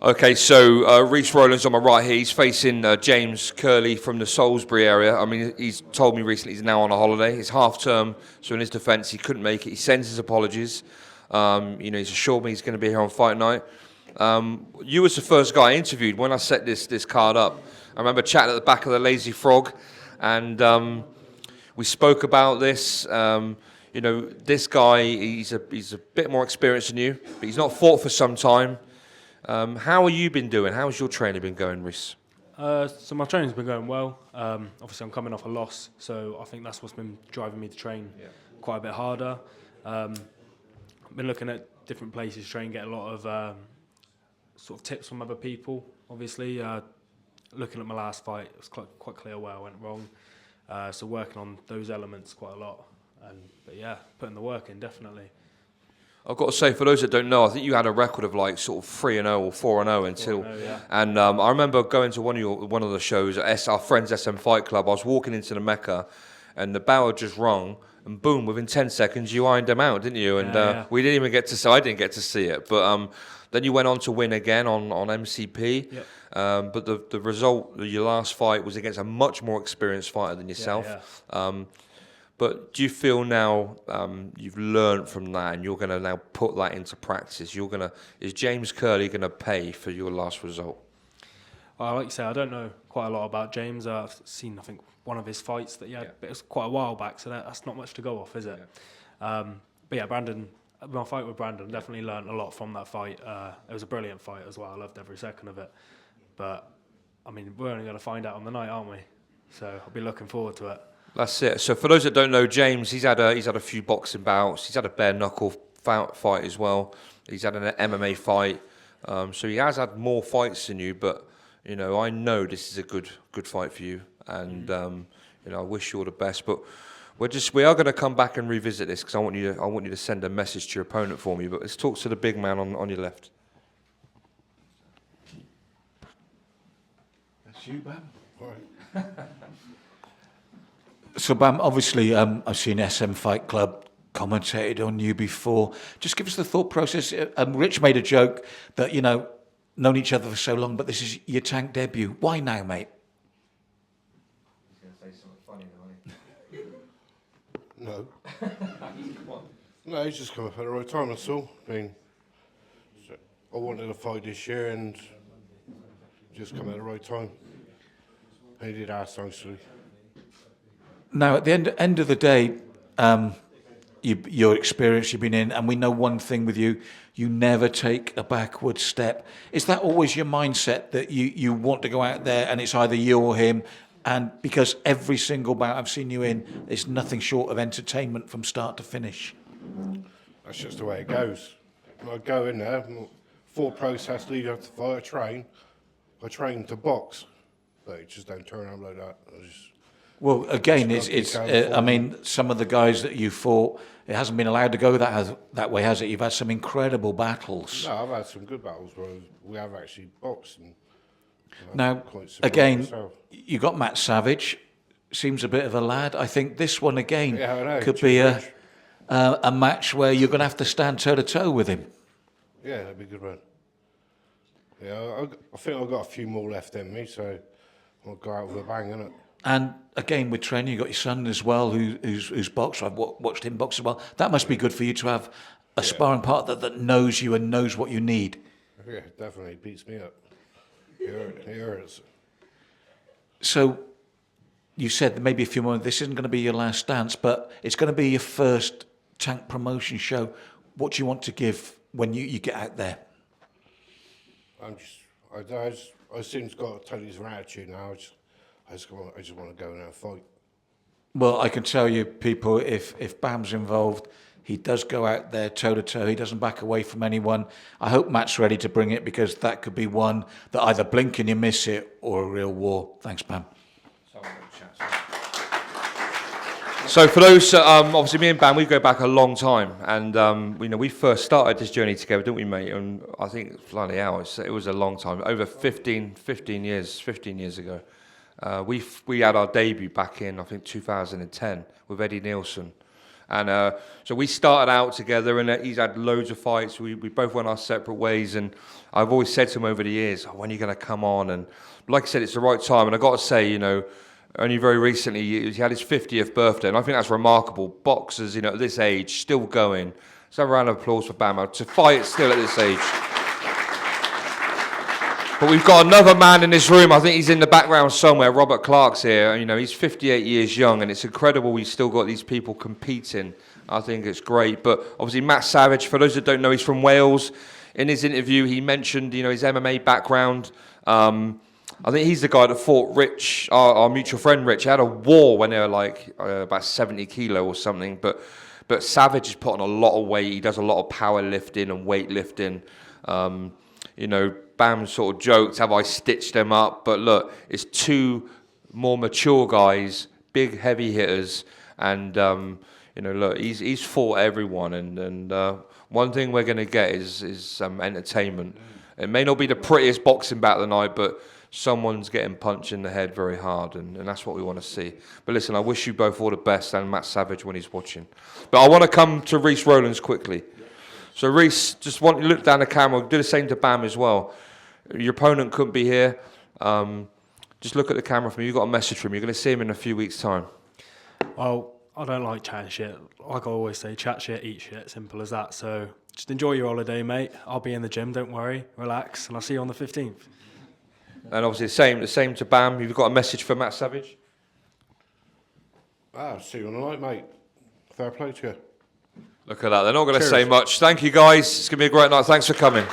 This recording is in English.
Okay, so Rhys Rowlands on my right here. He's facing James Curley from the Salisbury area. I mean, he's told me recently he's now on a holiday. It's half term, so in his defence, he couldn't make it. He sends his apologies. He's assured me he's going to be here on fight night. You was the first guy I interviewed when I set this card up. I remember chatting at the back of the Lazy Frog, and we spoke about this. This guy, he's a bit more experienced than you, but he's not fought for some time. How have you been doing? How's your training been going, Rhys? So my training's been going well. Obviously, I'm coming off a loss, so I think that's what's been driving me to train quite a bit harder. I've been looking at different places to train, get a lot of sort of tips from other people. Obviously, looking at my last fight, it was quite clear where I went wrong. So working on those elements quite a lot. But yeah, putting the work in, definitely. I've got to say, for those that don't know, I think you had a record of like sort of 3-0 or 4-0 until. 4-0, yeah. And I remember going to one of the shows at our friends SM Fight Club. I was walking into the Mecca, and the bell had just rung, and boom! Within 10 seconds, you ironed them out, didn't you? And we didn't even get to see. I didn't get to see it, but then you went on to win again on MCP. Yep. But the result, your last fight, was against a much more experienced fighter than yourself. Yeah. But do you feel now you've learned from that and you're going to now put that into practice? Is James Curley going to pay for your last result? Like you say, I don't know quite a lot about James. I've seen, I think, one of his fights but it was quite a while back, so that's not much to go off, is it? Yeah. But yeah, Brandon, my fight with Brandon, definitely learned a lot from that fight. It was a brilliant fight as well. I loved every second of it. But, I mean, we're only going to find out on the night, aren't we? So I'll be looking forward to it. That's it. So for those that don't know, James, he's had a few boxing bouts. He's had a bare knuckle fight as well. He's had an MMA fight. So he has had more fights than you. But I know this is a good fight for you, and I wish you all the best. But we are going to come back and revisit this because I want you to send a message to your opponent for me. But let's talk to the big man on your left. That's you, Bam. All right. So, Bam, obviously, I've seen SM Fight Club commentated on you before. Just give us the thought process. Rich made a joke that, known each other for so long, but this is your Tank debut. Why now, mate? He's going to say something funny, No. No, he's just come up at the right time, that's all. I wanted to fight this year and just come at the right time. And he did ask nicely. Now, at the end of the day, your experience you've been in, and we know one thing with you, you never take a backward step. Is that always your mindset, that you want to go out there and it's either you or him? And because every single bout I've seen you in, it's nothing short of entertainment from start to finish. That's just the way it goes. I go in there, full process leading up to the fight, I train to box, but it just don't turn out like that. Well, again, I mean, some of the guys that you fought, it hasn't been allowed to go that way, has it? You've had some incredible battles. No, I've had some good battles where we have actually boxed. And, now, again, you got Matt Savage, seems a bit of a lad. I think this one, again, could be a match where you're going to have to stand toe-to-toe with him. Yeah, that'd be a good one. Yeah, I think I've got a few more left in me, so I'll go out with a bang, innit? And again, with training, you've got your son as well, who's boxed. I've watched him box as well. That must be good for you to have a sparring partner that knows you and knows what you need. Yeah, definitely. Beats me up. He hurts. So, you said maybe a few more. This isn't going to be your last dance, but it's going to be your first Tank promotion show. What do you want to give when you get out there? I seem to got a totally different attitude now. I just want to go in there and fight. Well, I can tell you, people, if Bam's involved, he does go out there toe-to-toe. He doesn't back away from anyone. I hope Matt's ready to bring it, because that could be one that either blink and you miss it or a real war. Thanks, Bam. So for those, obviously me and Bam, we go back a long time, and we first started this journey together, didn't we, mate? And I think bloody hell, it was a long time, over 15 years ago. We had our debut back in, I think, 2010 with Eddie Nielsen. And so we started out together, and he's had loads of fights. We both went our separate ways, and I've always said to him over the years, when are you going to come on? And like I said, it's the right time. And I got to say, you know, only very recently he had his 50th birthday, and I think that's remarkable. Boxers, you know, at this age, still going. Let's have a round of applause for Bam to fight still at this age. But we've got another man in this room. I think he's in the background somewhere. Robert Clark's here. You know, he's 58 years young, and it's incredible we've still got these people competing. I think it's great. But obviously, Matt Savage, for those that don't know, he's from Wales. In his interview, he mentioned, you know, his MMA background. I think he's the guy that fought Rich, our mutual friend Rich. He had a war when they were like about 70 kilo or something. But Savage is putting a lot of weight. He does a lot of power lifting and weightlifting. You know, Bam sort of joked, have I stitched them up? But look, it's two more mature guys, big heavy hitters, and you know, look, he's fought everyone, and one thing we're going to get is entertainment. It may not be the prettiest boxing bout of the night, but someone's getting punched in the head very hard, and that's what we want to see. But listen, I wish you both all the best, and Matt Savage when he's watching. But I want to come to Rhys Rowlands quickly. So Rhys, just want you to look down the camera, do the same to Bam as well. Your opponent couldn't be here. Just look at the camera for me. You've got a message from him. You're going to see him in a few weeks' time. Well, I don't like chatting shit. Like I always say, chat shit, eat shit. Simple as that. So just enjoy your holiday, mate. I'll be in the gym. Don't worry. Relax. And I'll see you on the 15th. And obviously the same to Bam. You've got a message for Matt Savage? See you on the night, mate. Fair play to you. Look at that. They're not going to say much. Thank you, guys. It's going to be a great night. Thanks for coming.